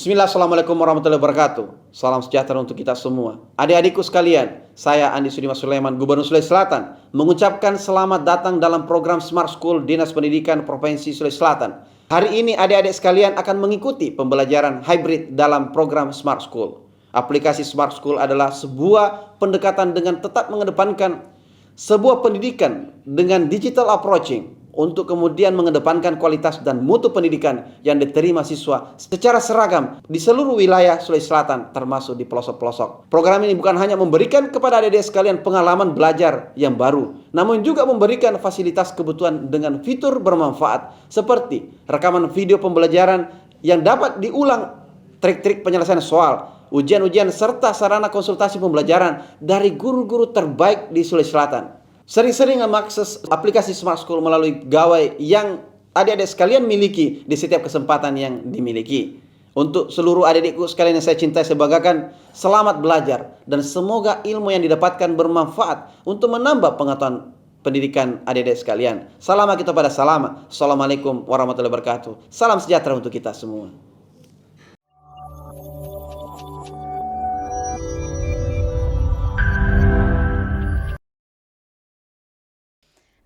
Bismillah, Assalamualaikum warahmatullahi wabarakatuh. Salam sejahtera untuk kita semua. Adik-adikku sekalian, saya Andi Sudimas Sulaiman, Gubernur Sulawesi Selatan, mengucapkan selamat datang dalam program Smart School Dinas Pendidikan Provinsi Sulawesi Selatan. Hari ini adik-adik sekalian akan mengikuti pembelajaran hybrid dalam program Smart School. Aplikasi Smart School adalah sebuah pendekatan dengan tetap mengedepankan sebuah pendidikan dengan digital approaching untuk kemudian mengedepankan kualitas dan mutu pendidikan yang diterima siswa secara seragam di seluruh wilayah Sulawesi Selatan termasuk di pelosok-pelosok. Program ini bukan hanya memberikan kepada adik-adik sekalian pengalaman belajar yang baru, namun juga memberikan fasilitas kebutuhan dengan fitur bermanfaat seperti rekaman video pembelajaran yang dapat diulang, trik-trik penyelesaian soal, ujian-ujian serta sarana konsultasi pembelajaran dari guru-guru terbaik di Sulawesi Selatan. Sering-sering mengakses aplikasi Smart School melalui gawai yang adik-adik sekalian miliki di setiap kesempatan yang dimiliki. Untuk seluruh adik-adikku sekalian yang saya cintai, saya banggakan, selamat belajar dan semoga ilmu yang didapatkan bermanfaat untuk menambah pengetahuan pendidikan adik-adik sekalian. Salam kita pada salam. Assalamualaikum warahmatullahi wabarakatuh. Salam sejahtera untuk kita semua.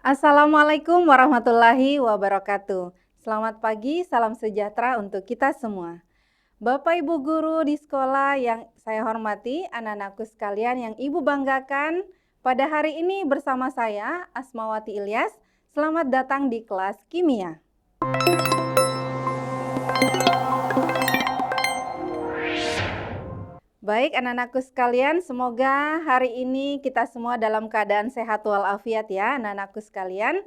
Assalamualaikum warahmatullahi wabarakatuh. Selamat pagi, salam sejahtera untuk kita semua. Bapak Ibu guru di sekolah yang saya hormati, anak-anakku sekalian yang Ibu banggakan, pada hari ini bersama saya Asmawati Ilyas. Selamat datang di kelas kimia. Baik anak-anakku sekalian, semoga hari ini kita semua dalam keadaan sehat walafiat ya anak-anakku sekalian.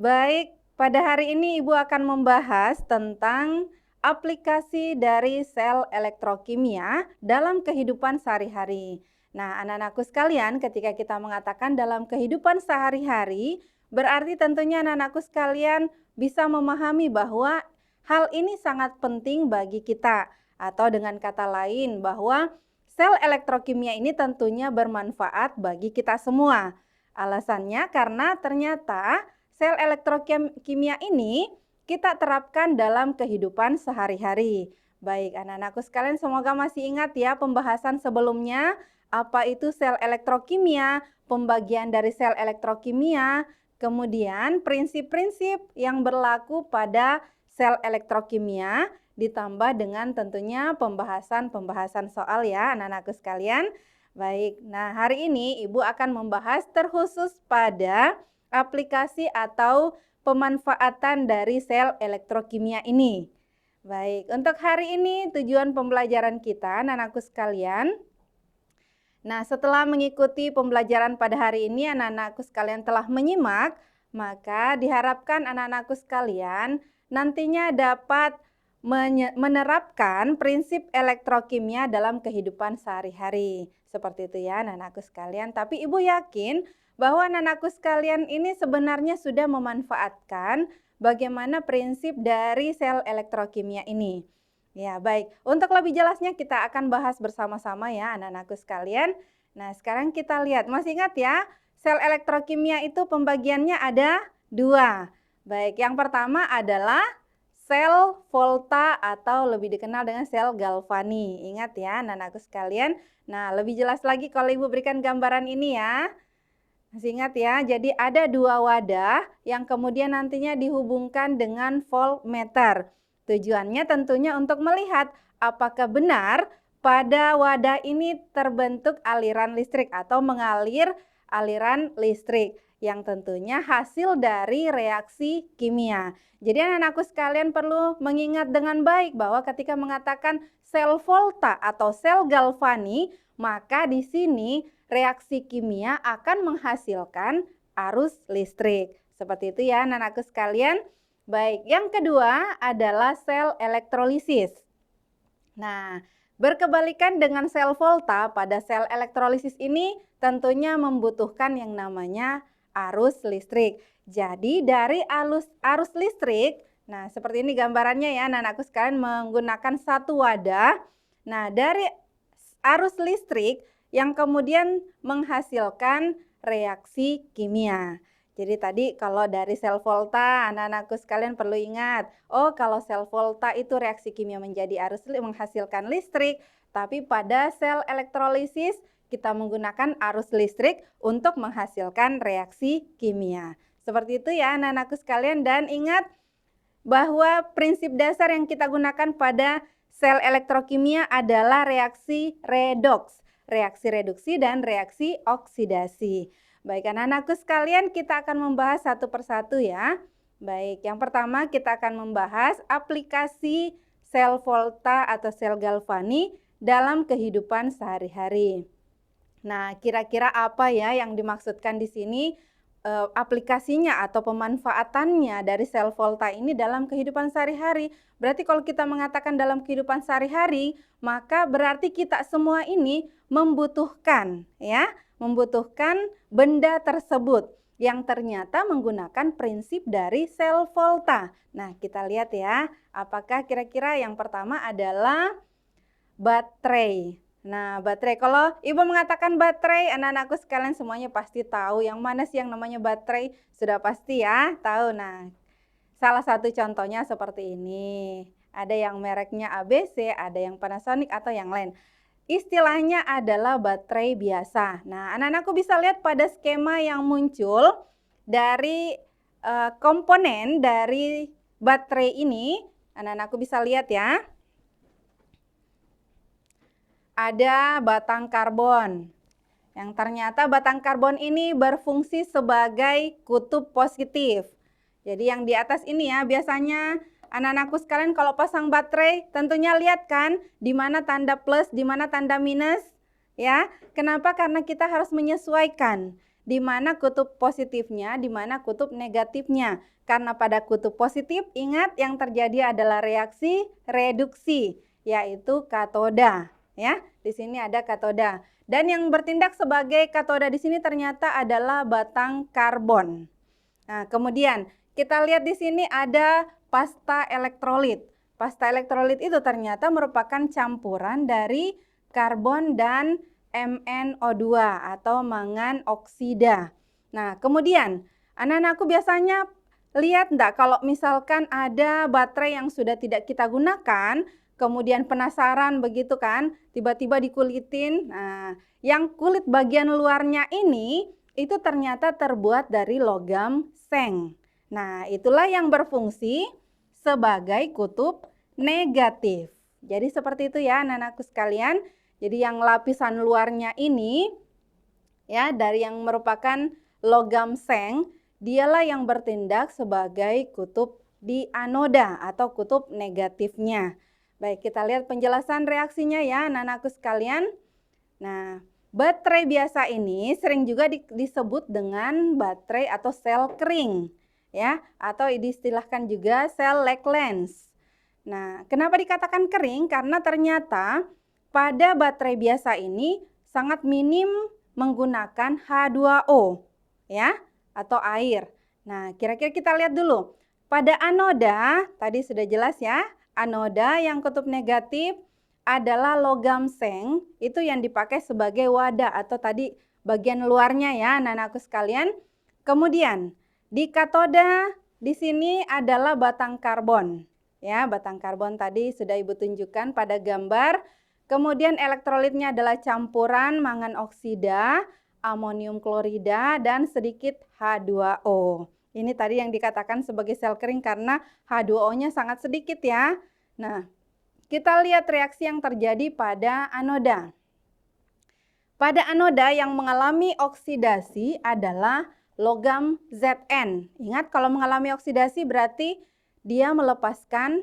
Baik, pada hari ini Ibu akan membahas tentang aplikasi dari sel elektrokimia dalam kehidupan sehari-hari. Nah anak-anakku sekalian, ketika kita mengatakan dalam kehidupan sehari-hari, berarti tentunya anak-anakku sekalian bisa memahami bahwa hal ini sangat penting bagi kita. Atau dengan kata lain bahwa sel elektrokimia ini tentunya bermanfaat bagi kita semua. Alasannya karena ternyata sel elektrokimia ini kita terapkan dalam kehidupan sehari-hari. Baik anak-anakku sekalian, semoga masih ingat ya pembahasan sebelumnya. Apa itu sel elektrokimia, pembagian dari sel elektrokimia, kemudian prinsip-prinsip yang berlaku pada sel elektrokimia, ditambah dengan tentunya pembahasan soal ya anak-anakku sekalian. Baik, nah hari ini Ibu akan membahas terkhusus pada aplikasi atau pemanfaatan dari sel elektrokimia ini. Baik, untuk hari ini tujuan pembelajaran kita anak-anakku sekalian. Nah setelah mengikuti pembelajaran pada hari ini anak-anakku sekalian telah menyimak, maka diharapkan anak-anakku sekalian nantinya dapat menerapkan prinsip elektrokimia dalam kehidupan sehari-hari. Seperti itu ya anak-anakku sekalian. Tapi Ibu yakin bahwa anak-anakku sekalian ini sebenarnya sudah memanfaatkan bagaimana prinsip dari sel elektrokimia ini. Ya baik, untuk lebih jelasnya kita akan bahas bersama-sama ya anak-anakku sekalian. Nah sekarang kita lihat, masih ingat ya sel elektrokimia itu pembagiannya ada dua. Baik, yang pertama adalah sel volta atau lebih dikenal dengan sel galvani. Ingat ya anak-anakku sekalian. Nah lebih jelas lagi kalau Ibu berikan gambaran ini ya. Masih ingat ya, jadi ada dua wadah yang kemudian nantinya dihubungkan dengan voltmeter. Tujuannya tentunya untuk melihat apakah benar pada wadah ini terbentuk aliran listrik atau mengalir aliran listrik yang tentunya hasil dari reaksi kimia. Jadi anak-anakku sekalian perlu mengingat dengan baik bahwa ketika mengatakan sel volta atau sel galvani, maka di sini reaksi kimia akan menghasilkan arus listrik. Seperti itu ya anak-anakku sekalian. Baik, yang kedua adalah sel elektrolisis. Nah, berkebalikan dengan sel volta, pada sel elektrolisis ini tentunya membutuhkan yang namanya arus listrik. Jadi dari arus listrik, nah seperti ini gambarannya ya anak-anakku sekalian menggunakan satu wadah. Nah dari arus listrik yang kemudian menghasilkan reaksi kimia. Jadi tadi kalau dari sel volta, anak-anakku sekalian perlu ingat, oh kalau sel volta itu reaksi kimia menjadi arus menghasilkan listrik, tapi pada sel elektrolisis kita menggunakan arus listrik untuk menghasilkan reaksi kimia. Seperti itu ya anak-anakku sekalian, dan ingat bahwa prinsip dasar yang kita gunakan pada sel elektrokimia adalah reaksi redoks, reaksi reduksi dan reaksi oksidasi. Baik anak-anakku sekalian, kita akan membahas satu persatu ya. Baik, yang pertama kita akan membahas aplikasi sel volta atau sel galvani dalam kehidupan sehari-hari. Nah, kira-kira apa ya yang dimaksudkan di sini aplikasinya atau pemanfaatannya dari sel volta ini dalam kehidupan sehari-hari? Berarti kalau kita mengatakan dalam kehidupan sehari-hari, maka berarti kita semua ini membutuhkan benda tersebut yang ternyata menggunakan prinsip dari sel volta. Nah, kita lihat ya, apakah kira-kira yang pertama adalah baterai. Nah, baterai. Kalau Ibu mengatakan baterai, anak-anakku sekalian semuanya pasti tahu yang mana sih yang namanya baterai. Sudah pasti ya, tahu. Nah, salah satu contohnya seperti ini. Ada yang mereknya ABC, ada yang Panasonic atau yang lain. Istilahnya adalah baterai biasa. Nah, anak-anakku bisa lihat pada skema yang muncul dari komponen dari baterai ini. Anak-anakku bisa lihat ya. Ada batang karbon. Yang ternyata batang karbon ini berfungsi sebagai kutub positif. Jadi yang di atas ini ya, biasanya anak-anakku sekalian kalau pasang baterai tentunya lihat kan di mana tanda plus, di mana tanda minus ya. Kenapa? Karena kita harus menyesuaikan di mana kutub positifnya, di mana kutub negatifnya. Karena pada kutub positif ingat yang terjadi adalah reaksi reduksi, yaitu katoda ya. Di sini ada katoda. Dan yang bertindak sebagai katoda di sini ternyata adalah batang karbon. Nah, kemudian kita lihat di sini ada pasta elektrolit. Pasta elektrolit itu ternyata merupakan campuran dari karbon dan MnO2 atau mangan oksida. Nah, kemudian anak-anakku biasanya lihat enggak kalau misalkan ada baterai yang sudah tidak kita gunakan, kemudian penasaran begitu kan, tiba-tiba dikulitin. Nah, yang kulit bagian luarnya ini itu ternyata terbuat dari logam seng. Nah, itulah yang berfungsi sebagai kutub negatif. Jadi seperti itu ya anak-anakku sekalian. Jadi yang lapisan luarnya ini ya dari yang merupakan logam seng, dialah yang bertindak sebagai kutub di anoda atau kutub negatifnya. Baik, kita lihat penjelasan reaksinya ya anak-anakku sekalian. Nah, baterai biasa ini sering juga disebut dengan baterai atau sel kering ya, atau diistilahkan juga sel Lacklands. Nah, kenapa dikatakan kering? Karena ternyata pada baterai biasa ini sangat minim menggunakan H2O ya, atau air. Nah, kira-kira kita lihat dulu. Pada anoda, tadi sudah jelas ya, anoda yang kutub negatif adalah logam seng, itu yang dipakai sebagai wadah atau tadi bagian luarnya ya anak-anakku sekalian. Kemudian di katoda di sini adalah batang karbon. Ya, batang karbon tadi sudah Ibu tunjukkan pada gambar. Kemudian elektrolitnya adalah campuran mangan oksida, amonium klorida, dan sedikit H2O. Ini tadi yang dikatakan sebagai sel kering karena H2O-nya sangat sedikit ya. Nah, kita lihat reaksi yang terjadi pada anoda. Pada anoda yang mengalami oksidasi adalah logam Zn. Ingat kalau mengalami oksidasi berarti dia melepaskan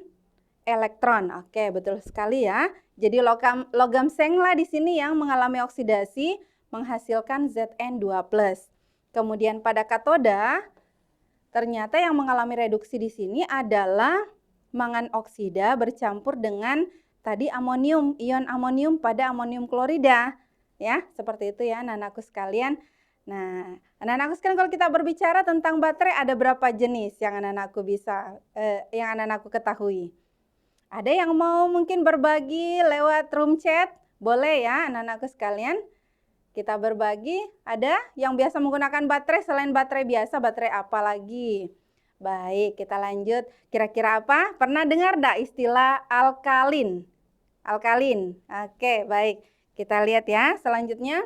elektron. Oke, betul sekali ya. Jadi logam senglah di sini yang mengalami oksidasi menghasilkan Zn2+. Kemudian pada katoda ternyata yang mengalami reduksi di sini adalah mangan oksida bercampur dengan tadi amonium, ion amonium pada amonium klorida. Ya, seperti itu ya anak-anakku sekalian. Nah, anak-anakku sekalian kalau kita berbicara tentang baterai ada berapa jenis yang anak-anakku ketahui? Ada yang mau mungkin berbagi lewat room chat? Boleh ya anak-anakku sekalian. kita berbagi, ada yang biasa menggunakan baterai selain baterai biasa, baterai apa lagi? Baik, kita lanjut. Kira-kira apa? Pernah dengar enggak istilah alkalin? Alkalin. Oke, baik. Kita lihat ya selanjutnya.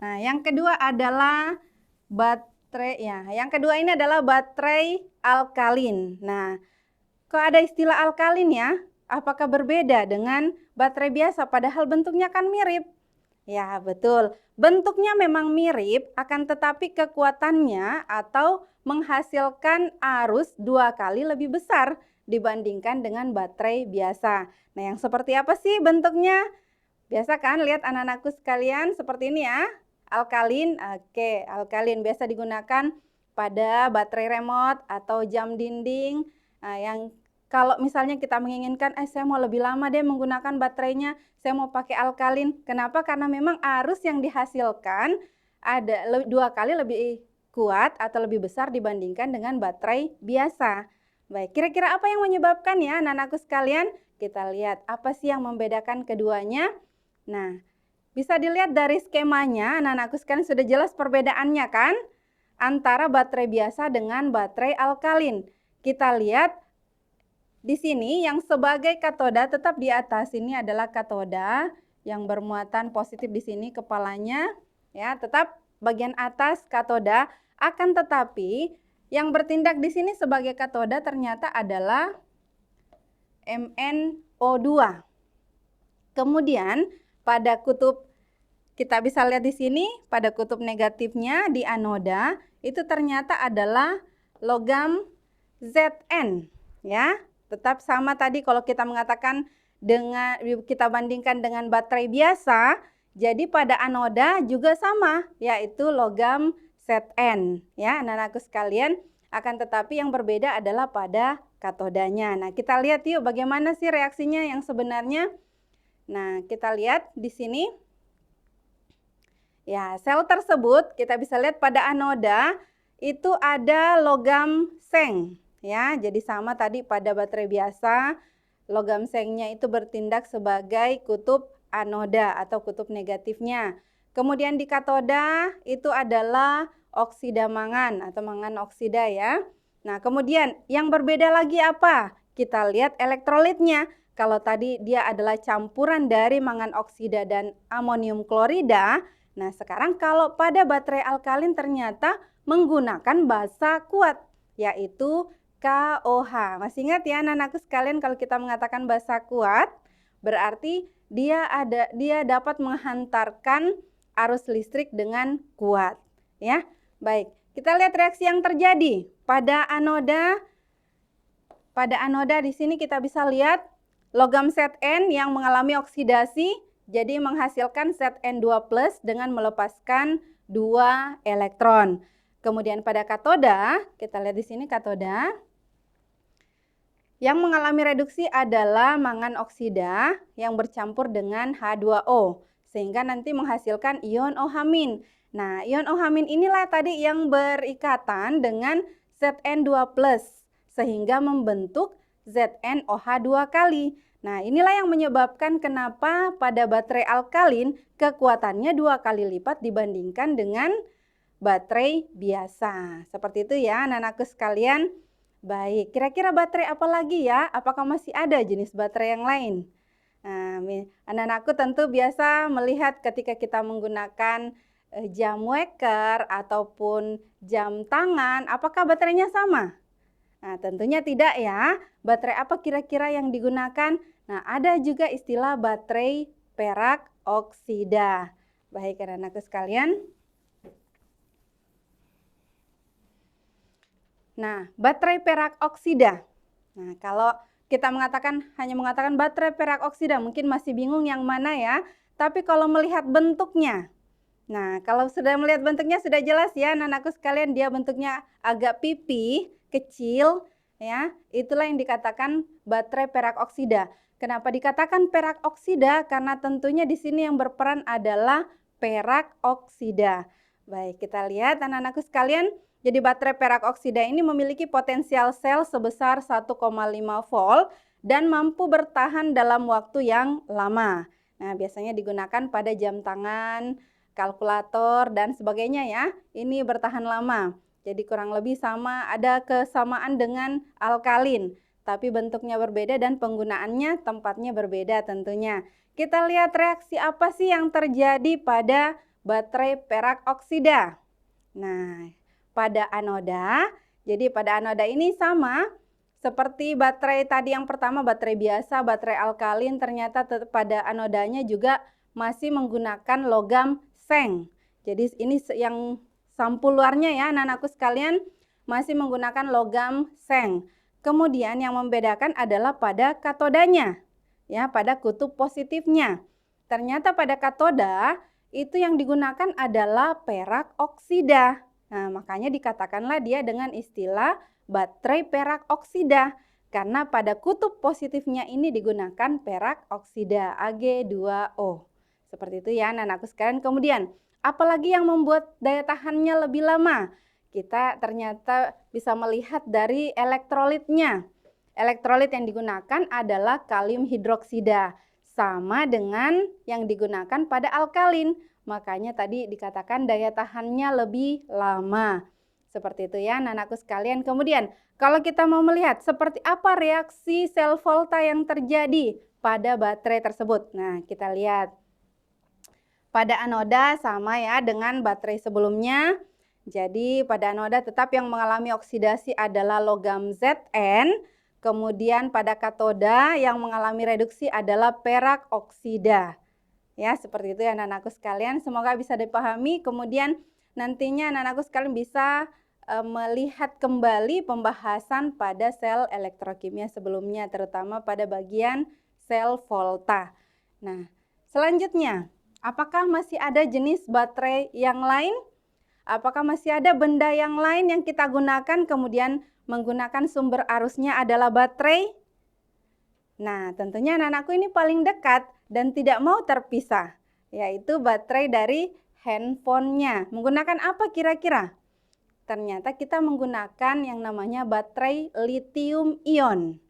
Nah, yang kedua adalah baterai ya. Yang kedua ini adalah baterai alkalin. Nah, kok ada istilah alkalin ya? Apakah berbeda dengan baterai biasa padahal bentuknya kan mirip? Ya, betul. Bentuknya memang mirip, akan tetapi kekuatannya atau menghasilkan arus 2 kali lebih besar dibandingkan dengan baterai biasa. Nah, yang seperti apa sih bentuknya? Biasa kan lihat anak-anakku sekalian seperti ini ya. Alkalin, oke, alkalin biasa digunakan pada baterai remote atau jam dinding. Nah, yang kalau misalnya kita menginginkan, saya mau lebih lama deh menggunakan baterainya, saya mau pakai alkalin. Kenapa? Karena memang arus yang dihasilkan ada 2 kali lebih kuat atau lebih besar dibandingkan dengan baterai biasa. Baik, kira-kira apa yang menyebabkan ya anak-anakku sekalian? Kita lihat apa sih yang membedakan keduanya. Nah, bisa dilihat dari skemanya, anak-anakku sekalian sudah jelas perbedaannya kan? Antara baterai biasa dengan baterai alkalin. Kita lihat di sini yang sebagai katoda tetap di atas ini adalah katoda yang bermuatan positif di sini kepalanya ya, tetap bagian atas katoda, akan tetapi yang bertindak di sini sebagai katoda ternyata adalah MnO2. Kemudian pada kutub kita bisa lihat di sini pada kutub negatifnya di anoda itu ternyata adalah logam Zn ya. Tetap sama tadi kalau kita mengatakan dengan kita bandingkan dengan baterai biasa, jadi pada anoda juga sama yaitu logam Zn ya anak-anakku sekalian, akan tetapi yang berbeda adalah pada katodanya. Nah, kita lihat yuk bagaimana sih reaksinya yang sebenarnya. Nah, kita lihat di sini. Ya, sel tersebut kita bisa lihat pada anoda itu ada logam seng. Ya, jadi sama tadi pada baterai biasa, logam sengnya itu bertindak sebagai kutub anoda atau kutub negatifnya. Kemudian di katoda itu adalah oksida mangan atau mangan oksida ya. Nah, kemudian yang berbeda lagi apa? Kita lihat elektrolitnya. Kalau tadi dia adalah campuran dari mangan oksida dan amonium klorida, nah sekarang kalau pada baterai alkalin ternyata menggunakan basa kuat, yaitu KOH. Masih ingat ya anak-anakku sekalian kalau kita mengatakan basa kuat, berarti dia dapat menghantarkan arus listrik dengan kuat. Ya, baik. Kita lihat reaksi yang terjadi pada anoda. Pada anoda di sini kita bisa lihat logam Zn yang mengalami oksidasi, jadi menghasilkan Zn2+ dengan melepaskan 2 elektron. Kemudian pada katoda, kita lihat di sini katoda. Yang mengalami reduksi adalah mangan oksida yang bercampur dengan H2O, sehingga nanti menghasilkan ion OH-. Nah, ion OH- inilah tadi yang berikatan dengan Zn2+, sehingga membentuk ZnOH 2 kali. Nah, inilah yang menyebabkan kenapa pada baterai alkalin kekuatannya 2 kali lipat dibandingkan dengan baterai biasa. Seperti itu ya anak-anakku sekalian. Baik, kira-kira baterai apa lagi ya? Apakah masih ada jenis baterai yang lain? Nah, anak-anakku tentu biasa melihat ketika kita menggunakan jam waker ataupun jam tangan, apakah baterainya sama? Nah, tentunya tidak ya. Baterai apa kira-kira yang digunakan? Nah, ada juga istilah baterai perak oksida. Baik, anak-anakku sekalian. Nah, baterai perak oksida. Nah, kalau kita hanya mengatakan baterai perak oksida, mungkin masih bingung yang mana ya. Tapi kalau melihat bentuknya, nah kalau sudah melihat bentuknya sudah jelas ya anak-anakku sekalian, dia bentuknya agak pipih, kecil ya. Itulah yang dikatakan baterai perak oksida. Kenapa dikatakan perak oksida? Karena tentunya di sini yang berperan adalah perak oksida. Baik, kita lihat anak-anakku sekalian. Jadi baterai perak oksida ini memiliki potensial sel sebesar 1,5 volt dan mampu bertahan dalam waktu yang lama. Nah, biasanya digunakan pada jam tangan, kalkulator, dan sebagainya ya. Ini bertahan lama. Jadi kurang lebih sama, ada kesamaan dengan alkalin, tapi bentuknya berbeda dan penggunaannya tempatnya berbeda tentunya. Kita lihat reaksi apa sih yang terjadi pada baterai perak oksida. Nah, pada anoda, jadi pada anoda ini sama seperti baterai tadi yang pertama, baterai biasa, baterai alkalin, ternyata pada anodanya juga masih menggunakan logam seng. Jadi ini yang sampul luarnya ya anak-anakku sekalian, masih menggunakan logam seng. Kemudian yang membedakan adalah pada katodanya, ya, pada kutub positifnya. Ternyata pada katoda itu yang digunakan adalah perak oksida. Nah, makanya dikatakanlah dia dengan istilah baterai perak oksida. Karena pada kutub positifnya ini digunakan perak oksida Ag2O. Seperti itu ya anak-anakku sekalian. Kemudian, apalagi yang membuat daya tahannya lebih lama? Kita ternyata bisa melihat dari elektrolitnya. Elektrolit yang digunakan adalah kalium hidroksida. Sama dengan yang digunakan pada alkalin. Makanya tadi dikatakan daya tahannya lebih lama. Seperti itu ya anak-anakku sekalian. Kemudian kalau kita mau melihat seperti apa reaksi sel volta yang terjadi pada baterai tersebut. Nah, kita lihat. Pada anoda sama ya dengan baterai sebelumnya. Jadi pada anoda tetap yang mengalami oksidasi adalah logam Zn. Kemudian pada katoda yang mengalami reduksi adalah perak oksida. Ya, seperti itu ya anak-anakku sekalian. Semoga bisa dipahami. Kemudian nantinya anak-anakku sekalian bisa melihat kembali pembahasan pada sel elektrokimia sebelumnya, terutama pada bagian sel volta. Nah, selanjutnya, apakah masih ada jenis baterai yang lain? Apakah masih ada benda yang lain yang kita gunakan kemudian menggunakan sumber arusnya adalah baterai? Nah, tentunya anak-anakku ini paling dekat dan tidak mau terpisah, yaitu baterai dari handphonenya. Menggunakan apa kira-kira? Ternyata kita menggunakan yang namanya baterai lithium ion.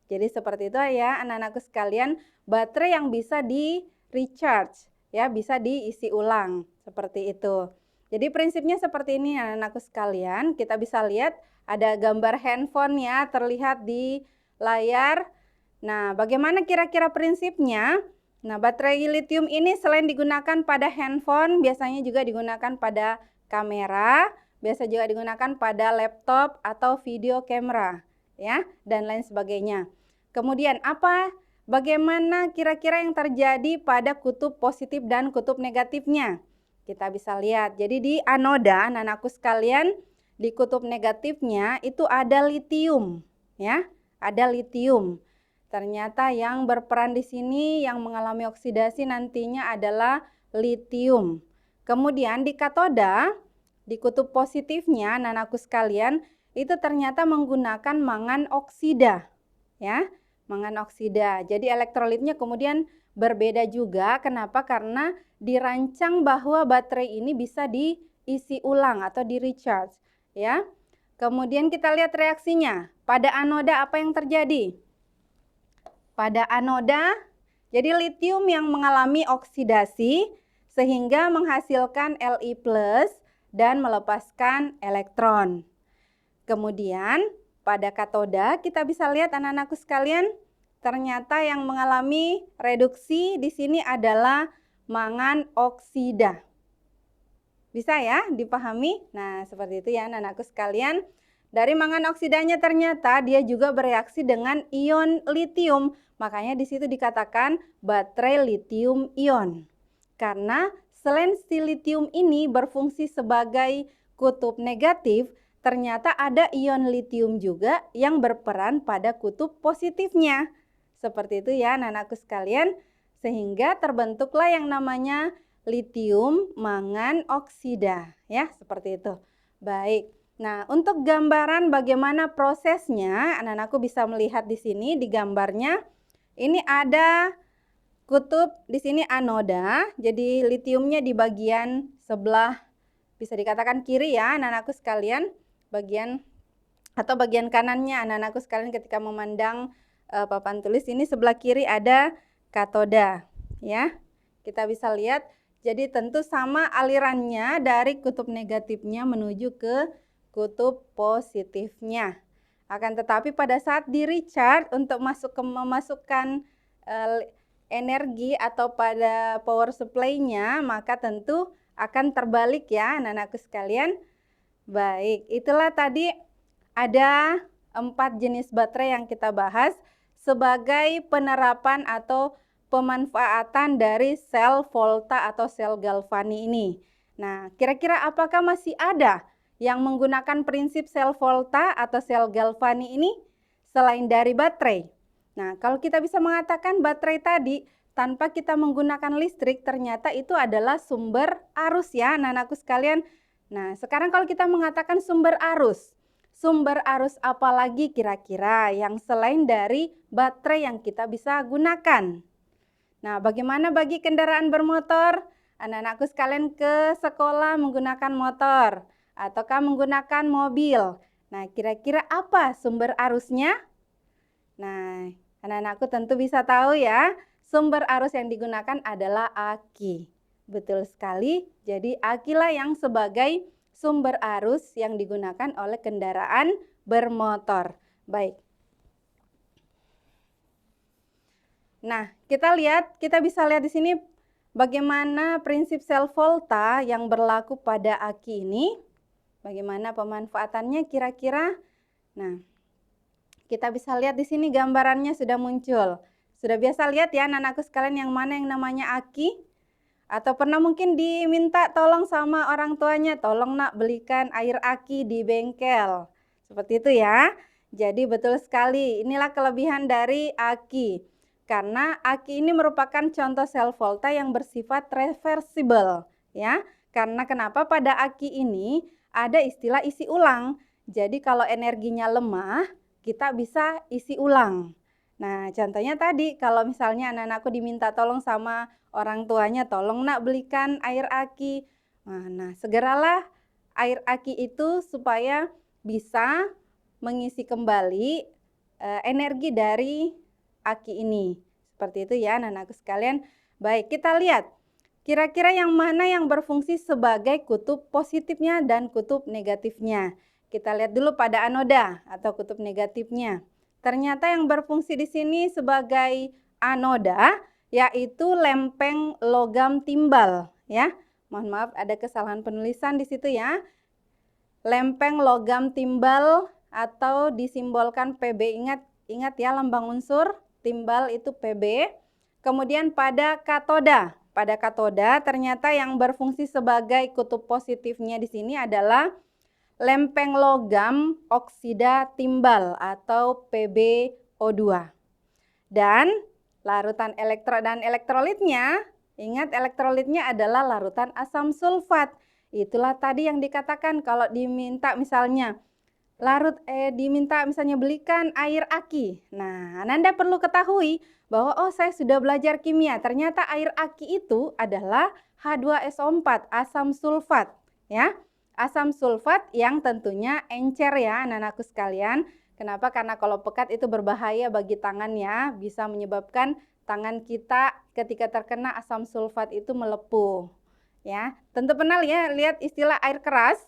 Jadi seperti itu ya anak-anakku sekalian, baterai yang bisa di recharge, ya, bisa diisi ulang, seperti itu. Jadi prinsipnya seperti ini anak-anakku sekalian, kita bisa lihat ada gambar handphone ya terlihat di layar. Nah, bagaimana kira-kira prinsipnya? Nah, baterai lithium ini selain digunakan pada handphone, biasanya juga digunakan pada kamera, biasa juga digunakan pada laptop atau video kamera, ya, dan lain sebagainya. Kemudian bagaimana kira-kira yang terjadi pada kutub positif dan kutub negatifnya? Kita bisa lihat. Jadi di anoda, anak-anakku sekalian, di kutub negatifnya itu ada litium, ya, ada litium. Ternyata yang berperan di sini yang mengalami oksidasi nantinya adalah litium. Kemudian di katoda, di kutub positifnya, anak-anakku sekalian, itu ternyata menggunakan mangan oksida, ya, mangan oksida. Jadi elektrolitnya kemudian berbeda juga. Kenapa? Karena dirancang bahwa baterai ini bisa diisi ulang atau di recharge, ya. Kemudian kita lihat reaksinya. Pada anoda apa yang terjadi? Pada anoda, jadi litium yang mengalami oksidasi sehingga menghasilkan Li+ dan melepaskan elektron. Kemudian pada katoda kita bisa lihat anak-anakku sekalian, ternyata yang mengalami reduksi di sini adalah mangan oksida. Bisa ya dipahami? Nah, seperti itu ya anak-anakku sekalian. Dari mangan oksidanya ternyata dia juga bereaksi dengan ion litium. Makanya di situ dikatakan baterai lithium ion. Karena selain si litium ini berfungsi sebagai kutub negatif, ternyata ada ion litium juga yang berperan pada kutub positifnya. Seperti itu ya anak-anakku sekalian, sehingga terbentuklah yang namanya litium mangan oksida, ya, seperti itu. Baik. Nah, untuk gambaran bagaimana prosesnya, anak-anakku bisa melihat di sini di gambarnya. Ini ada kutub di sini anoda, jadi litiumnya di bagian sebelah bisa dikatakan kiri ya anak-anakku sekalian, bagian kanannya anak-anakku sekalian ketika memandang papan tulis ini sebelah kiri ada katoda, ya. Kita bisa lihat, jadi tentu sama alirannya dari kutub negatifnya menuju ke kutub positifnya. Akan tetapi pada saat di recharge untuk memasukkan energi atau pada power supply-nya, maka tentu akan terbalik ya anak-anakku sekalian. Baik, itulah tadi ada 4 jenis baterai yang kita bahas sebagai penerapan atau pemanfaatan dari sel volta atau sel galvani ini. Nah, kira-kira apakah masih ada yang menggunakan prinsip sel volta atau sel galvani ini selain dari baterai? Nah, kalau kita bisa mengatakan baterai tadi tanpa kita menggunakan listrik, ternyata itu adalah sumber arus ya anak-anakku sekalian. Nah, sekarang kalau kita mengatakan sumber arus apa lagi kira-kira yang selain dari baterai yang kita bisa gunakan? Nah, bagaimana bagi kendaraan bermotor? Anak-anakku sekalian ke sekolah menggunakan motor ataukah menggunakan mobil. Nah, kira-kira apa sumber arusnya? Nah, anak-anakku tentu bisa tahu ya, sumber arus yang digunakan adalah aki. Betul sekali, jadi akilah yang sebagai sumber arus yang digunakan oleh kendaraan bermotor. Baik. Nah, kita bisa lihat di sini bagaimana prinsip sel volta yang berlaku pada aki ini. Bagaimana pemanfaatannya kira-kira? Nah, kita bisa lihat di sini gambarannya sudah muncul. Sudah biasa lihat ya anak-anakku sekalian yang mana yang namanya aki? Atau pernah mungkin diminta tolong sama orang tuanya, tolong nak belikan air aki di bengkel. Seperti itu ya. Jadi betul sekali, inilah kelebihan dari aki. Karena aki ini merupakan contoh sel volta yang bersifat reversible. Ya. Karena kenapa pada aki ini ada istilah isi ulang. Jadi kalau energinya lemah, kita bisa isi ulang. Nah, contohnya tadi kalau misalnya anak-anakku diminta tolong sama orang tuanya, tolong nak belikan air aki. Nah, segeralah air aki itu supaya bisa mengisi kembali energi dari aki ini. Seperti itu ya anak-anakku sekalian. Baik, kita lihat kira-kira yang mana yang berfungsi sebagai kutub positifnya dan kutub negatifnya. Kita lihat dulu pada anoda atau kutub negatifnya. Ternyata yang berfungsi di sini sebagai anoda yaitu lempeng logam timbal ya. Mohon maaf ada kesalahan penulisan di situ ya. Lempeng logam timbal atau disimbolkan PB, ingat ya lambang unsur timbal itu PB. Kemudian pada katoda ternyata yang berfungsi sebagai kutub positifnya di sini adalah lempeng logam oksida timbal atau PbO2. Dan larutan elektrolitnya, ingat elektrolitnya adalah larutan asam sulfat. Itulah tadi yang dikatakan kalau diminta misalnya diminta misalnya belikan air aki. Nah, Anda perlu ketahui bahwa saya sudah belajar kimia. Ternyata air aki itu adalah H2SO4, asam sulfat, ya. Asam sulfat yang tentunya encer ya anak-anakku sekalian. Kenapa? Karena kalau pekat itu berbahaya bagi tangan ya. Bisa menyebabkan tangan kita ketika terkena asam sulfat itu melepuh. Ya, tentu pernah ya lihat istilah air keras.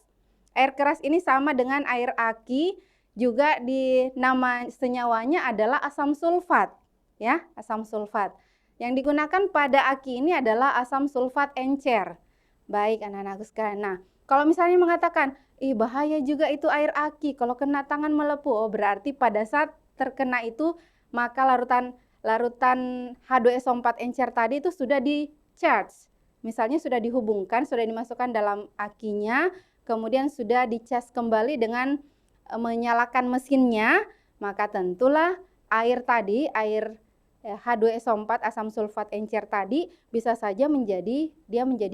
Air keras ini sama dengan air aki, juga di nama senyawanya adalah asam sulfat, ya, asam sulfat. Yang digunakan pada aki ini adalah asam sulfat encer. Baik anak-anakku sekalian. Nah, kalau misalnya mengatakan, bahaya juga itu air aki, kalau kena tangan melepuh, berarti pada saat terkena itu maka larutan H2SO4 encer tadi itu sudah di charge. Misalnya sudah dihubungkan, sudah dimasukkan dalam akinya, kemudian sudah dicas kembali dengan menyalakan mesinnya, maka tentulah air H2SO4 asam sulfat encer tadi bisa saja menjadi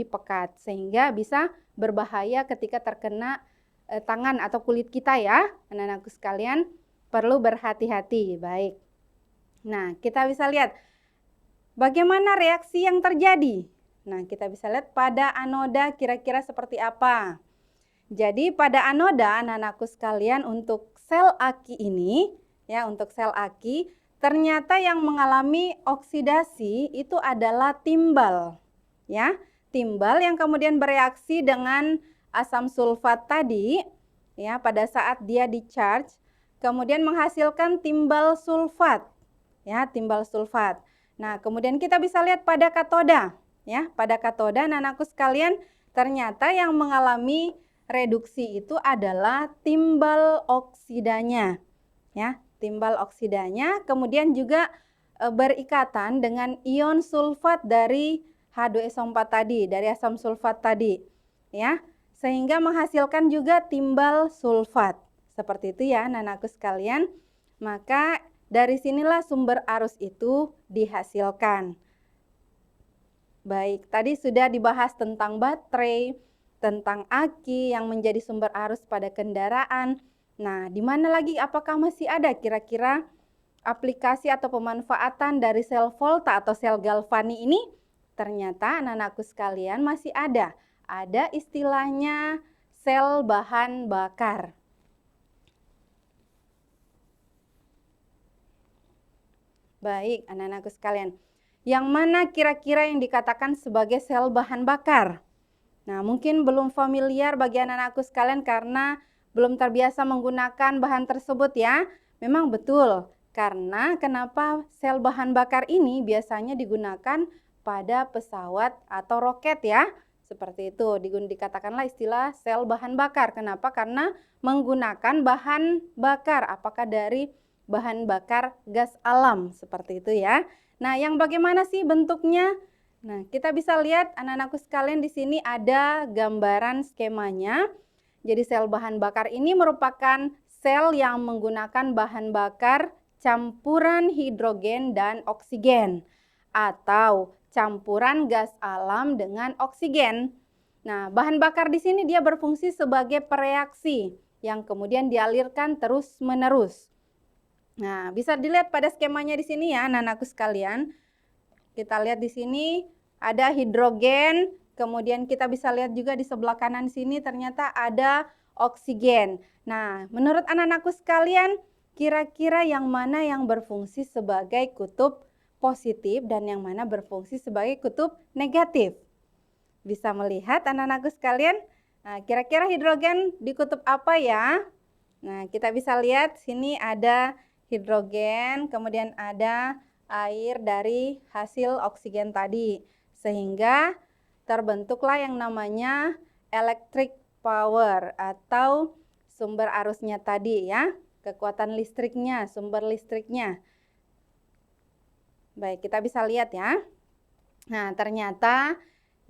pekat sehingga bisa berbahaya ketika terkena tangan atau kulit kita ya. Anak-anakku sekalian perlu berhati-hati. Baik. Nah, kita bisa lihat bagaimana reaksi yang terjadi. Nah, kita bisa lihat pada anoda kira-kira seperti apa. Jadi pada anoda anak-anakku sekalian untuk sel aki ini ya, untuk sel aki ternyata yang mengalami oksidasi itu adalah timbal, ya. Timbal yang kemudian bereaksi dengan asam sulfat tadi, ya, pada saat dia di-charge, kemudian menghasilkan timbal sulfat, ya, timbal sulfat. Nah, kemudian kita bisa lihat pada katoda, ya, pada katoda, anak-anakku sekalian, ternyata yang mengalami reduksi itu adalah timbal oksidanya, ya, timbal oksidanya, kemudian juga berikatan dengan ion sulfat dari H2SO4 tadi, dari asam sulfat tadi, ya, sehingga menghasilkan juga timbal sulfat. Seperti itu ya, anak-anakku sekalian. Maka dari sinilah sumber arus itu dihasilkan. Baik, tadi sudah dibahas tentang baterai, tentang aki yang menjadi sumber arus pada kendaraan. Nah, di mana lagi, apakah masih ada kira-kira aplikasi atau pemanfaatan dari sel volta atau sel galvani ini? Ternyata anak-anakku sekalian masih ada. Ada istilahnya sel bahan bakar. Baik, anak-anakku sekalian. Yang mana kira-kira yang dikatakan sebagai sel bahan bakar? Nah, mungkin belum familiar bagi anak-anakku sekalian karena belum terbiasa menggunakan bahan tersebut ya. Memang betul, karena kenapa sel bahan bakar ini biasanya digunakan pada pesawat atau roket ya. Seperti itu, dikatakanlah istilah sel bahan bakar. Kenapa? Karena menggunakan bahan bakar. Apakah dari bahan bakar gas alam? Seperti itu ya. Nah, yang bagaimana sih bentuknya? Nah, kita bisa lihat anak-anakku sekalian di sini ada gambaran skemanya. Jadi sel bahan bakar ini merupakan sel yang menggunakan bahan bakar campuran hidrogen dan oksigen atau campuran gas alam dengan oksigen. Nah, bahan bakar di sini dia berfungsi sebagai pereaksi yang kemudian dialirkan terus-menerus. Nah, bisa dilihat pada skemanya di sini ya, anak-anakku sekalian. Kita lihat di sini ada hidrogen, kemudian kita bisa lihat juga di sebelah kanan sini ternyata ada oksigen. Nah, menurut anak-anakku sekalian, kira-kira yang mana yang berfungsi sebagai kutub positif dan yang mana berfungsi sebagai kutub negatif? Bisa melihat anak-anakku sekalian? Nah, kira-kira hidrogen di kutub apa ya? Nah, kita bisa lihat sini ada hidrogen, kemudian ada air dari hasil oksigen tadi. Sehingga terbentuklah yang namanya electric power atau sumber arusnya tadi ya. Kekuatan listriknya, sumber listriknya. Baik, kita bisa lihat ya. Nah, ternyata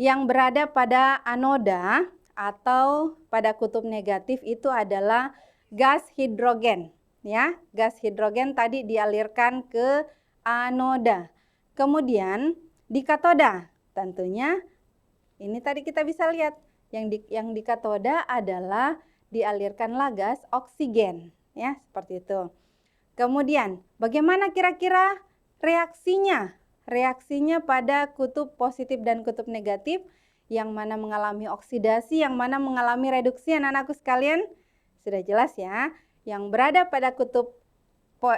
yang berada pada anoda atau pada kutub negatif itu adalah gas hidrogen. Ya, gas hidrogen tadi dialirkan ke anoda. Kemudian di katoda, tentunya ini tadi kita bisa lihat yang di katoda adalah dialirkanlah gas oksigen, ya, seperti itu. Kemudian bagaimana kira-kira reaksinya? Reaksinya pada kutub positif dan kutub negatif, yang mana mengalami oksidasi, yang mana mengalami reduksi, anak-anakku sekalian. Sudah jelas ya. Yang berada pada kutub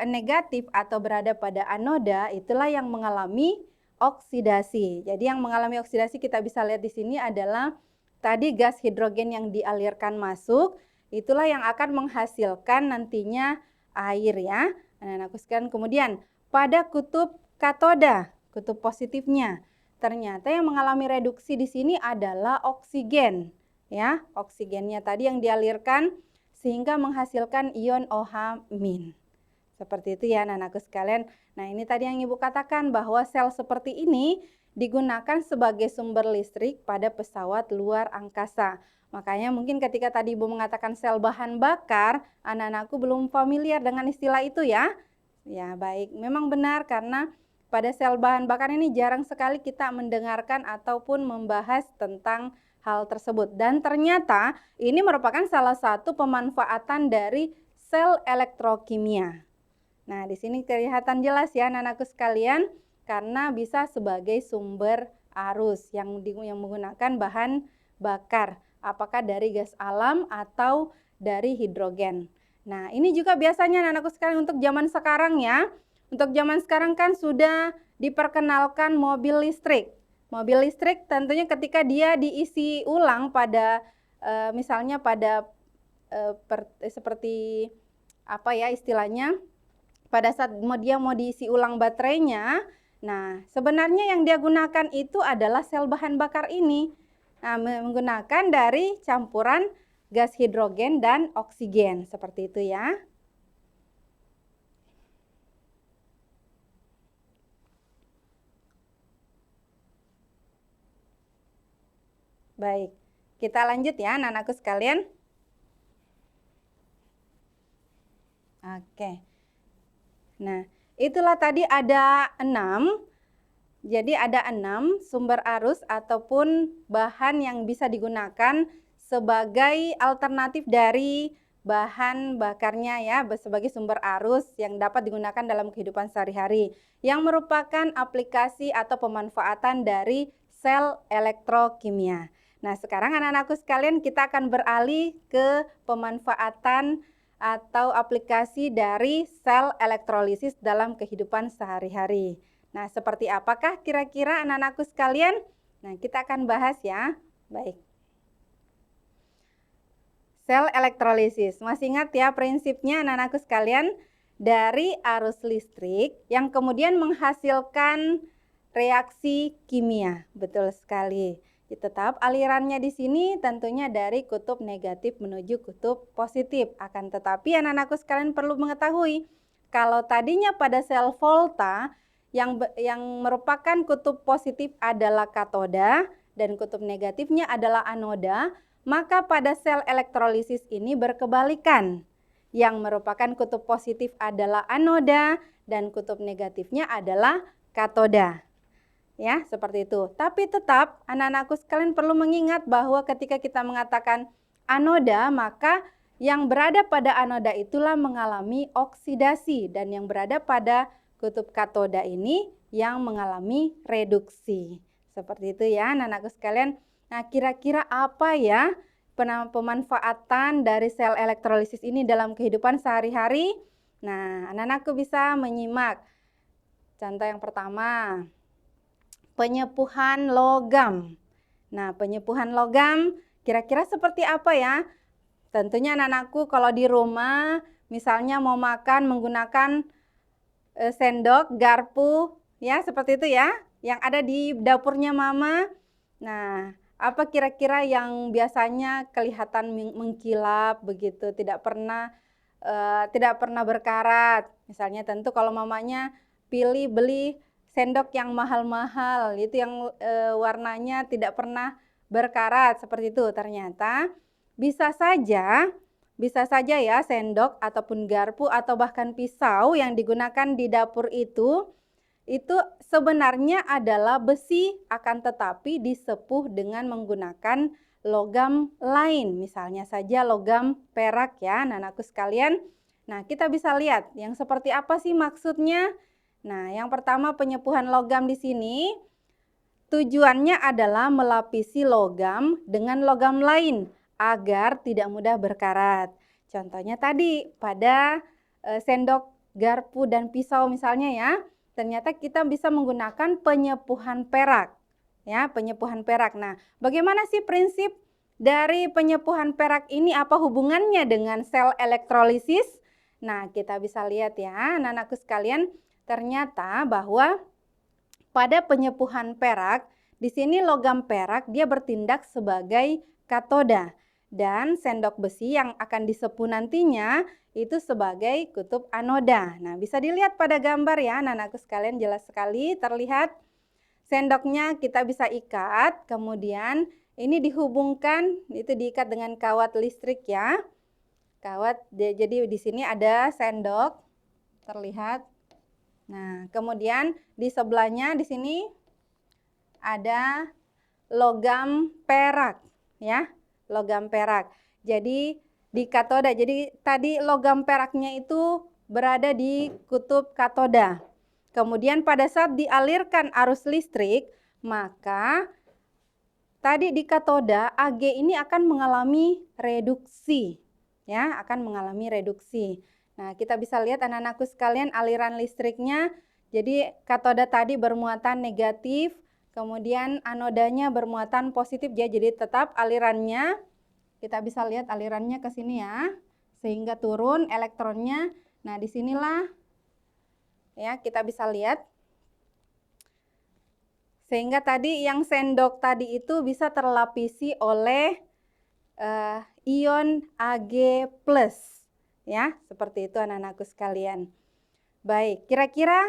negatif atau berada pada anoda itulah yang mengalami oksidasi. Jadi yang mengalami oksidasi kita bisa lihat di sini adalah tadi gas hidrogen yang dialirkan masuk, itulah yang akan menghasilkan nantinya air ya. Anak-anakku sekalian, kemudian pada kutub katoda, kutub positifnya, ternyata yang mengalami reduksi di sini adalah oksigen ya. Oksigennya tadi yang dialirkan sehingga menghasilkan ion OH-. Seperti itu ya anak-anakku sekalian. Nah, ini tadi yang Ibu katakan bahwa sel seperti ini digunakan sebagai sumber listrik pada pesawat luar angkasa. Makanya mungkin ketika tadi Ibu mengatakan sel bahan bakar, anak-anakku belum familiar dengan istilah itu ya. Ya, baik. Memang benar karena pada sel bahan bakar ini jarang sekali kita mendengarkan ataupun membahas tentang hal tersebut. Dan ternyata ini merupakan salah satu pemanfaatan dari sel elektrokimia. Nah, di sini kelihatan jelas ya anak-anakku sekalian, karena bisa sebagai sumber arus yang menggunakan bahan bakar, apakah dari gas alam atau dari hidrogen. Nah, ini juga biasanya anak-anakku sekalian untuk zaman sekarang ya, Untuk zaman sekarang kan sudah diperkenalkan mobil listrik. Mobil listrik tentunya ketika dia diisi ulang pada misalnya pada seperti apa ya istilahnya, pada saat dia mau diisi ulang baterainya, nah sebenarnya yang dia gunakan itu adalah sel bahan bakar ini. Nah, menggunakan dari campuran gas hidrogen dan oksigen, seperti itu ya. Baik, kita lanjut ya anak-anakku sekalian. Oke. Nah, itulah tadi ada 6. Jadi ada 6 sumber arus ataupun bahan yang bisa digunakan sebagai alternatif dari bahan bakarnya ya, sebagai sumber arus yang dapat digunakan dalam kehidupan sehari-hari, yang merupakan aplikasi atau pemanfaatan dari sel elektrokimia. Nah, sekarang anak-anakku sekalian kita akan beralih ke pemanfaatan atau aplikasi dari sel elektrolisis dalam kehidupan sehari-hari. Nah, seperti apakah kira-kira anak-anakku sekalian? Nah, kita akan bahas ya. Baik. Sel elektrolisis. Masih ingat ya prinsipnya anak-anakku sekalian? Dari arus listrik yang kemudian menghasilkan reaksi kimia. Betul sekali. Tetap alirannya di sini tentunya dari kutub negatif menuju kutub positif. Akan tetapi anak-anakku sekalian perlu mengetahui kalau tadinya pada sel volta yang merupakan kutub positif adalah katoda dan kutub negatifnya adalah anoda, maka pada sel elektrolisis ini berkebalikan. Yang merupakan kutub positif adalah anoda dan kutub negatifnya adalah katoda. Ya, seperti itu. Tapi tetap anak-anakku sekalian perlu mengingat bahwa ketika kita mengatakan anoda, maka yang berada pada anoda itulah mengalami oksidasi dan yang berada pada kutub katoda ini yang mengalami reduksi. Seperti itu ya anak-anakku sekalian. Nah, kira-kira apa ya pemanfaatan dari sel elektrolisis ini dalam kehidupan sehari-hari? Nah, anak-anakku bisa menyimak. Contoh yang pertama, penyepuhan logam. Nah, penyepuhan logam kira-kira seperti apa ya? Tentunya anak-anakku kalau di rumah misalnya mau makan menggunakan sendok, garpu, ya seperti itu ya, yang ada di dapurnya mama. Nah, apa kira-kira yang biasanya kelihatan mengkilap begitu, tidak pernah berkarat. Misalnya tentu kalau mamanya beli sendok yang mahal-mahal, itu yang warnanya tidak pernah berkarat seperti itu. Ternyata bisa saja ya sendok ataupun garpu atau bahkan pisau yang digunakan di dapur itu sebenarnya adalah besi, akan tetapi disepuh dengan menggunakan logam lain, misalnya saja logam perak ya anak-anakku sekalian. Nah, kita bisa lihat yang seperti apa sih maksudnya. Nah, yang pertama penyepuhan logam di sini tujuannya adalah melapisi logam dengan logam lain agar tidak mudah berkarat. Contohnya tadi pada sendok, garpu, dan pisau misalnya ya, ternyata kita bisa menggunakan penyepuhan perak. Ya, penyepuhan perak. Nah, bagaimana sih prinsip dari penyepuhan perak ini? Apa hubungannya dengan sel elektrolisis? Nah, kita bisa lihat ya, anak-anakku sekalian. Ternyata bahwa pada penyepuhan perak, di sini logam perak dia bertindak sebagai katoda dan sendok besi yang akan disepuh nantinya itu sebagai kutub anoda. Nah, bisa dilihat pada gambar ya, anak-anakku sekalian, jelas sekali terlihat sendoknya kita bisa ikat, kemudian ini dihubungkan, itu diikat dengan kawat listrik ya. Kawat, jadi di sini ada sendok terlihat. Nah, kemudian di sebelahnya di sini ada logam perak ya, logam perak. Jadi di katoda. Jadi tadi logam peraknya itu berada di kutub katoda. Kemudian pada saat dialirkan arus listrik, maka tadi di katoda Ag ini akan mengalami reduksi ya, akan mengalami reduksi. Nah, kita bisa lihat anak-anakku sekalian aliran listriknya. Jadi katoda tadi bermuatan negatif, kemudian anodanya bermuatan positif ya. Jadi tetap alirannya, kita bisa lihat alirannya ke sini ya. Sehingga turun elektronnya. Nah, disinilah ya kita bisa lihat. Sehingga tadi yang sendok tadi itu bisa terlapisi oleh ion Ag+. Ya, seperti itu anak-anakku sekalian. Baik, kira-kira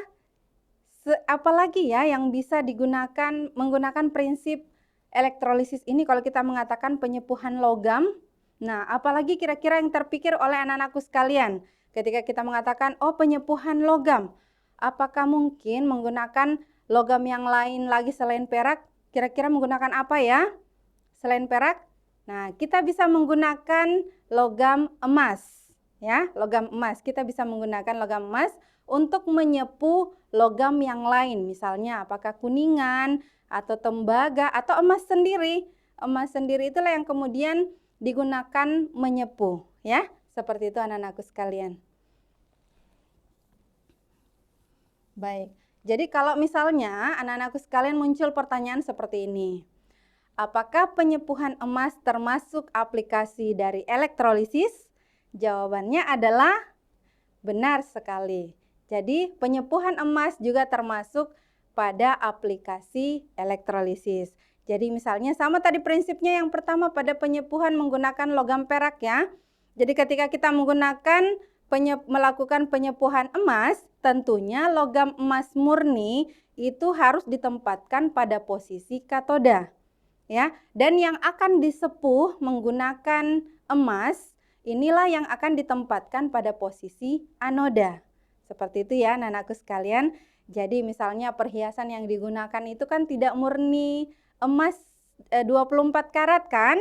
apa lagi ya yang bisa digunakan menggunakan prinsip elektrolisis ini kalau kita mengatakan penyepuhan logam? Nah, apalagi kira-kira yang terpikir oleh anak-anakku sekalian ketika kita mengatakan, oh penyepuhan logam. Apakah mungkin menggunakan logam yang lain lagi selain perak? Kira-kira menggunakan apa ya selain perak? Nah, kita bisa menggunakan logam emas. Ya, logam emas. Kita bisa menggunakan logam emas untuk menyepuh logam yang lain. Misalnya apakah kuningan atau tembaga atau emas sendiri. Emas sendiri itulah yang kemudian digunakan menyepuh, ya. Seperti itu anak-anakku sekalian. Baik. Jadi kalau misalnya anak-anakku sekalian muncul pertanyaan seperti ini. Apakah penyepuhan emas termasuk aplikasi dari elektrolisis? Jawabannya adalah benar sekali. Jadi penyepuhan emas juga termasuk pada aplikasi elektrolisis. Jadi misalnya sama tadi prinsipnya yang pertama pada penyepuhan menggunakan logam perak ya. Jadi ketika kita melakukan penyepuhan emas, tentunya logam emas murni itu harus ditempatkan pada posisi katoda. Ya, dan yang akan disepuh menggunakan emas inilah yang akan ditempatkan pada posisi anoda. Seperti itu ya anak-anakku sekalian. Jadi misalnya perhiasan yang digunakan itu kan tidak murni emas 24 karat kan.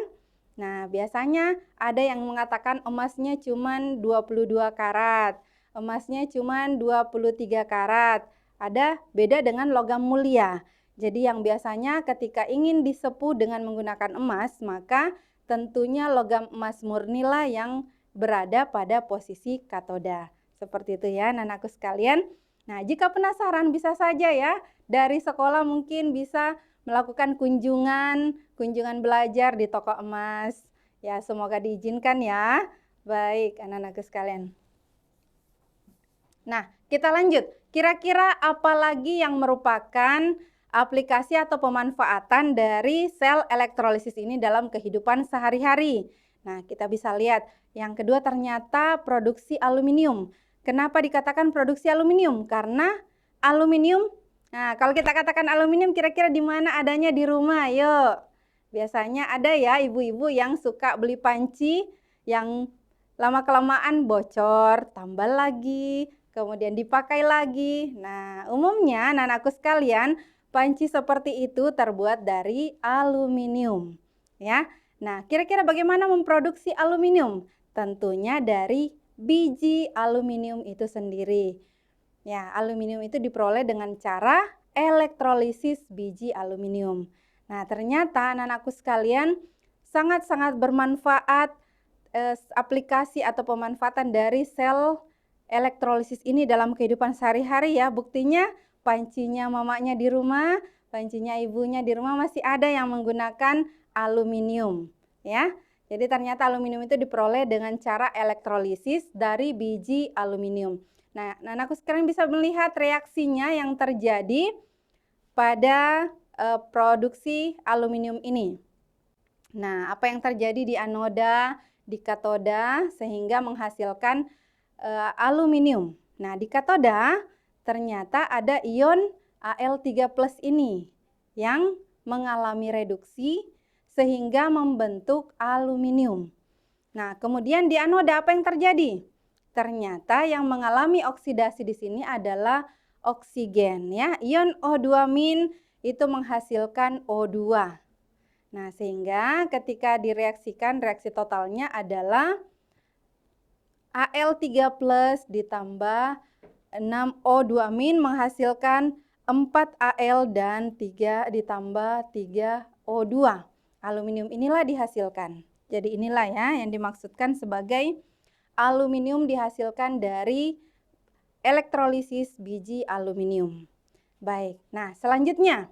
Nah biasanya ada yang mengatakan emasnya cuma 22 karat. Emasnya cuma 23 karat. Ada beda dengan logam mulia. Jadi yang biasanya ketika ingin disepuh dengan menggunakan emas, maka tentunya logam emas murnilah yang berada pada posisi katoda. Seperti itu ya anak-anakku sekalian. Nah, jika penasaran bisa saja ya dari sekolah mungkin bisa melakukan kunjungan belajar di toko emas. Ya, semoga diizinkan ya. Baik, anak-anakku sekalian. Nah, kita lanjut. Kira-kira apa lagi yang merupakan aplikasi atau pemanfaatan dari sel elektrolisis ini dalam kehidupan sehari-hari? Nah, kita bisa lihat. Yang kedua ternyata produksi aluminium. Kenapa dikatakan produksi aluminium? Karena aluminium, nah kalau kita katakan aluminium kira-kira di mana adanya di rumah? Yuk, biasanya ada ya ibu-ibu yang suka beli panci yang lama-kelamaan bocor, tambal lagi, kemudian dipakai lagi. Nah, umumnya anak-anakku sekalian, panci seperti itu terbuat dari aluminium. Ya. Nah, kira-kira bagaimana memproduksi aluminium? Tentunya dari biji aluminium itu sendiri. Ya, aluminium itu diperoleh dengan cara elektrolisis biji aluminium. Nah, ternyata anak-anakku sekalian sangat-sangat bermanfaat aplikasi atau pemanfaatan dari sel elektrolisis ini dalam kehidupan sehari-hari ya. Buktinya pancinya mamanya di rumah, pancinya ibunya di rumah masih ada yang menggunakan aluminium ya. Jadi ternyata aluminium itu diperoleh dengan cara elektrolisis dari biji aluminium. Nah, anakku sekarang bisa melihat reaksinya yang terjadi pada produksi aluminium ini. Nah, apa yang terjadi di anoda, di katoda sehingga menghasilkan aluminium. Nah, di katoda ternyata ada ion Al3+ ini yang mengalami reduksi sehingga membentuk aluminium. Nah, kemudian di anoda apa yang terjadi? Ternyata yang mengalami oksidasi di sini adalah oksigen ya. Ion O2- itu menghasilkan O2. Nah, sehingga ketika direaksikan reaksi totalnya adalah Al3+ ditambah 6O2- menghasilkan 4Al dan 3 ditambah 3O2. Aluminium inilah dihasilkan. Jadi inilah ya yang dimaksudkan sebagai aluminium dihasilkan dari elektrolisis biji aluminium. Baik, nah selanjutnya,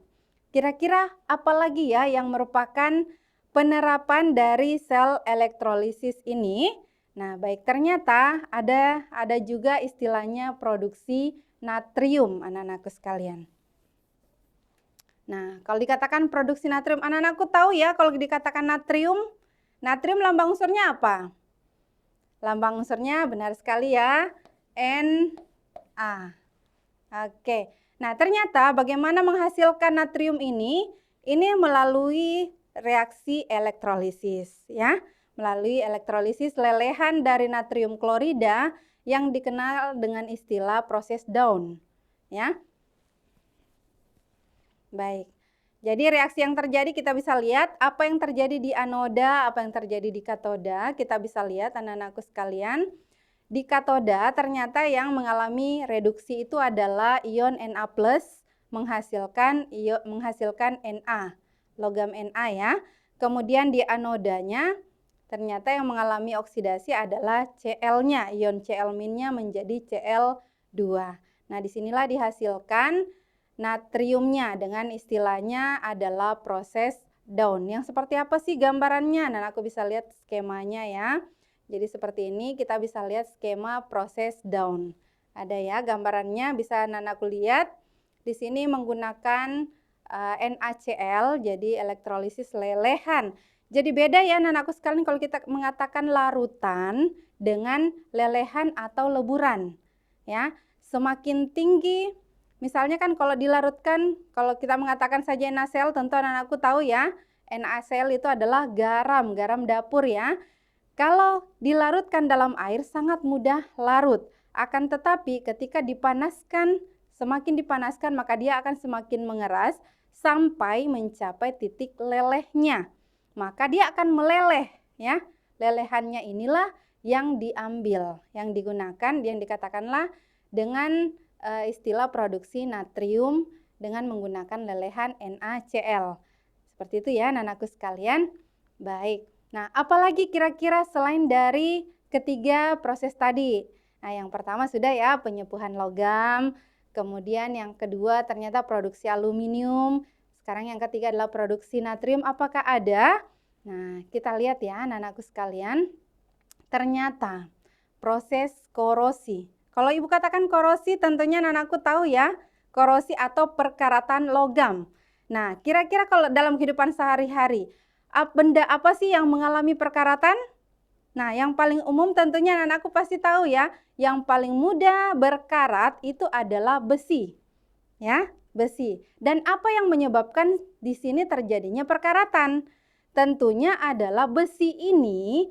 kira-kira apa lagi ya yang merupakan penerapan dari sel elektrolisis ini? Nah, baik, ternyata ada juga istilahnya produksi natrium, anak-anakku sekalian. Nah, kalau dikatakan produksi natrium, anak-anakku tahu ya kalau dikatakan natrium, natrium lambang unsurnya apa? Lambang unsurnya benar sekali ya, Na. Oke. Nah, ternyata bagaimana menghasilkan natrium ini? Ini melalui reaksi elektrolisis ya. Melalui elektrolisis lelehan dari natrium klorida yang dikenal dengan istilah proses Down ya. Baik. Jadi reaksi yang terjadi kita bisa lihat apa yang terjadi di anoda, apa yang terjadi di katoda. Kita bisa lihat anak-anakku sekalian. Di katoda ternyata yang mengalami reduksi itu adalah ion Na+ menghasilkan Na, logam Na ya. Kemudian di anodanya ternyata yang mengalami oksidasi adalah Cl-nya, ion Cl-nya menjadi Cl2. Nah, disinilah dihasilkan natriumnya dengan istilahnya adalah proses Down. Yang seperti apa sih gambarannya? Nah, aku bisa lihat skemanya ya. Jadi seperti ini kita bisa lihat skema proses Down. Ada ya gambarannya, bisa anak-anakku lihat. Di sini menggunakan NaCl, jadi elektrolisis lelehan. Jadi beda ya anak-anakku sekalian kalau kita mengatakan larutan dengan lelehan atau leburan. Ya, semakin tinggi, misalnya kan kalau dilarutkan, kalau kita mengatakan saja NaCl, tentu anak-anakku tahu ya, NaCl itu adalah garam dapur ya. Kalau dilarutkan dalam air sangat mudah larut. Akan tetapi ketika dipanaskan, semakin dipanaskan maka dia akan semakin mengeras sampai mencapai titik lelehnya. Maka dia akan meleleh ya. Lelehannya inilah yang diambil, yang digunakan, yang dikatakanlah dengan istilah produksi natrium dengan menggunakan lelehan NaCl. Seperti itu ya anak-anakku sekalian. Baik. Nah, apalagi kira-kira selain dari ketiga proses tadi? Nah, yang pertama sudah ya penyepuhan logam, kemudian yang kedua ternyata produksi aluminium, sekarang yang ketiga adalah produksi natrium. Apakah ada? Nah, kita lihat ya anak-anakku sekalian, ternyata proses korosi. Kalau ibu katakan korosi tentunya anak-anakku tahu ya, korosi atau perkaratan logam. Nah, kira-kira kalau dalam kehidupan sehari-hari, benda apa sih yang mengalami perkaratan? Nah, yang paling umum tentunya anak-anakku pasti tahu ya, yang paling mudah berkarat itu adalah besi. Ya, besi. Dan apa yang menyebabkan di sini terjadinya perkaratan? Tentunya adalah besi ini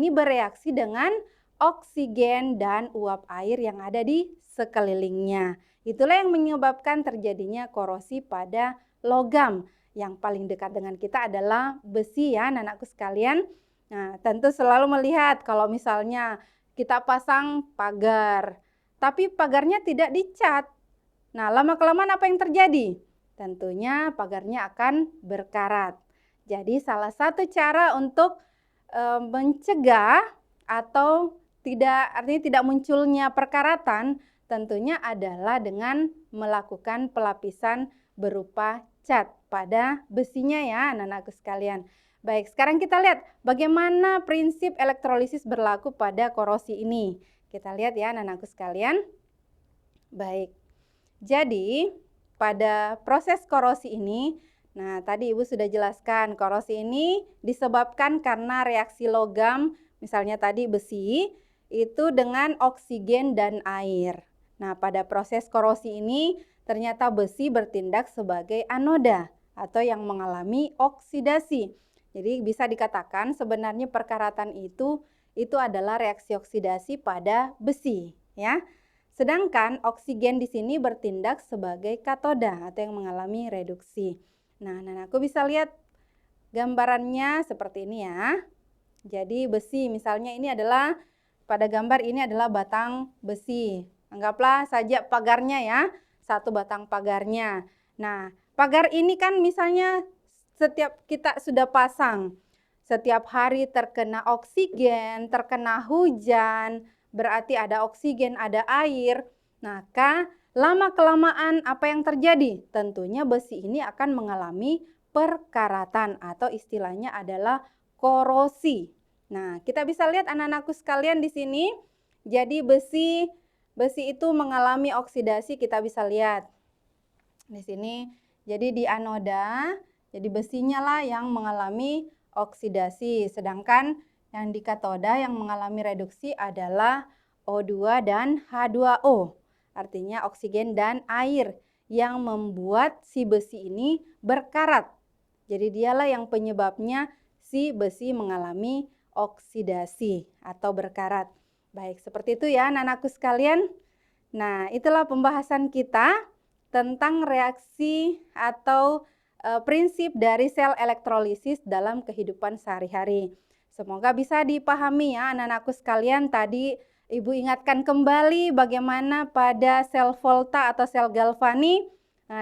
bereaksi dengan oksigen dan uap air yang ada di sekelilingnya. Itulah yang menyebabkan terjadinya korosi pada logam. Yang paling dekat dengan kita adalah besi ya anak-anakku sekalian. Nah, tentu selalu melihat kalau misalnya kita pasang pagar, tapi pagarnya tidak dicat. Nah, lama-kelamaan apa yang terjadi? Tentunya pagarnya akan berkarat. Jadi salah satu cara untuk mencegah atau tidak munculnya perkaratan tentunya adalah dengan melakukan pelapisan berupa cat pada besinya ya anak-anakku sekalian. Baik, sekarang kita lihat bagaimana prinsip elektrolisis berlaku pada korosi ini. Kita lihat ya anak-anakku sekalian. Baik, jadi pada proses korosi ini, nah tadi ibu sudah jelaskan korosi ini disebabkan karena reaksi logam, misalnya tadi besi, itu dengan oksigen dan air. Nah, pada proses korosi ini ternyata besi bertindak sebagai anoda atau yang mengalami oksidasi. Jadi bisa dikatakan sebenarnya perkaratan itu adalah reaksi oksidasi pada besi, ya. Sedangkan oksigen di sini bertindak sebagai katoda atau yang mengalami reduksi. Nah, aku bisa lihat gambarannya seperti ini ya. Jadi besi misalnya ini adalah pada gambar ini adalah batang besi. Anggaplah saja pagarnya ya, satu batang pagarnya. Nah, pagar ini kan misalnya setiap kita sudah pasang, setiap hari terkena oksigen, terkena hujan, berarti ada oksigen, ada air. Maka lama-kelamaan apa yang terjadi? Tentunya besi ini akan mengalami perkaratan atau istilahnya adalah korosi. Nah, kita bisa lihat anak-anakku sekalian di sini. Jadi besi itu mengalami oksidasi, kita bisa lihat di sini. Jadi di anoda, jadi besinya lah yang mengalami oksidasi, sedangkan yang di katoda yang mengalami reduksi adalah O2 dan H2O. Artinya oksigen dan air yang membuat si besi ini berkarat. Jadi dialah yang penyebabnya si besi mengalami oksidasi atau berkarat. Baik, seperti itu ya anak-anakku sekalian. Nah, itulah pembahasan kita tentang reaksi atau prinsip dari sel elektrolisis dalam kehidupan sehari-hari. Semoga bisa dipahami ya anak-anakku sekalian. Tadi Ibu ingatkan kembali bagaimana pada sel Volta atau sel Galvani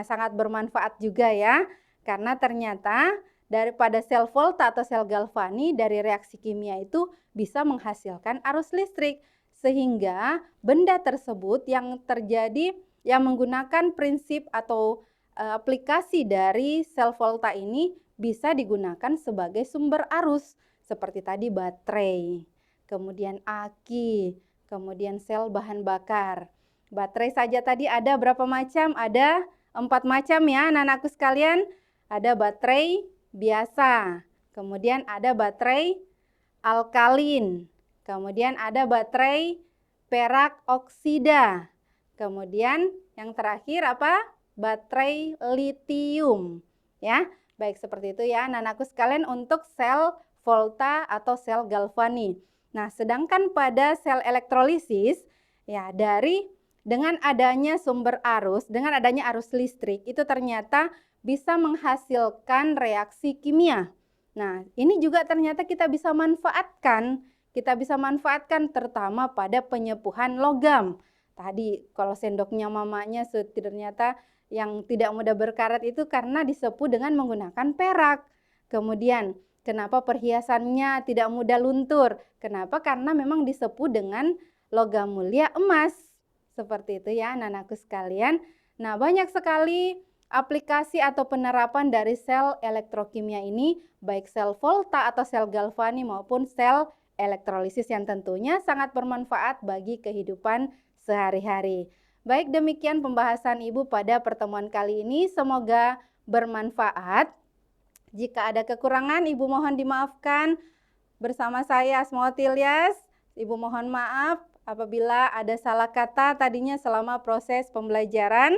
sangat bermanfaat juga ya. Karena ternyata daripada sel Volta atau sel Galvani dari reaksi kimia itu bisa menghasilkan arus listrik. Sehingga benda tersebut yang terjadi yang menggunakan prinsip atau aplikasi dari sel Volta ini bisa digunakan sebagai sumber arus seperti tadi baterai, kemudian aki, kemudian sel bahan bakar. Baterai saja tadi ada berapa macam? Ada 4 macam ya anak-anakku sekalian. Ada baterai biasa, kemudian ada baterai alkalin, kemudian ada baterai perak oksida, kemudian yang terakhir apa? Baterai litium ya. Baik, seperti itu ya anak-anakku sekalian untuk sel Volta atau sel Galvani. Nah, sedangkan pada sel elektrolisis ya dengan adanya sumber arus, dengan adanya arus listrik itu ternyata bisa menghasilkan reaksi kimia. Nah, ini juga ternyata kita bisa manfaatkan. Kita bisa manfaatkan terutama pada penyepuhan logam. Tadi kalau sendoknya mamanya ternyata yang tidak mudah berkarat itu karena disepuh dengan menggunakan perak. Kemudian kenapa perhiasannya tidak mudah luntur? Kenapa? Karena memang disepuh dengan logam mulia emas. Seperti itu ya anak-anakku sekalian. Nah, banyak sekali aplikasi atau penerapan dari sel elektrokimia ini, baik sel Volta atau sel Galvani maupun sel elektrolisis yang tentunya sangat bermanfaat bagi kehidupan sehari-hari. Baik, demikian pembahasan Ibu pada pertemuan kali ini. Semoga bermanfaat. Jika ada kekurangan, Ibu mohon dimaafkan. Bersama saya Asma Tilyas, Ibu mohon maaf apabila ada salah kata tadinya selama proses pembelajaran.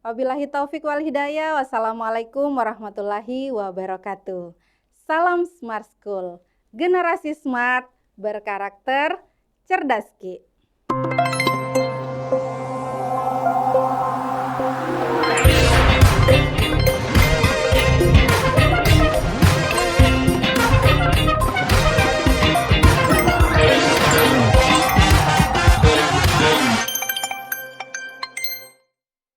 Wabillahi taufik wal hidayah. Wassalamualaikum warahmatullahi wabarakatuh. Salam Smart School. Generasi smart, berkarakter, cerdas Ki.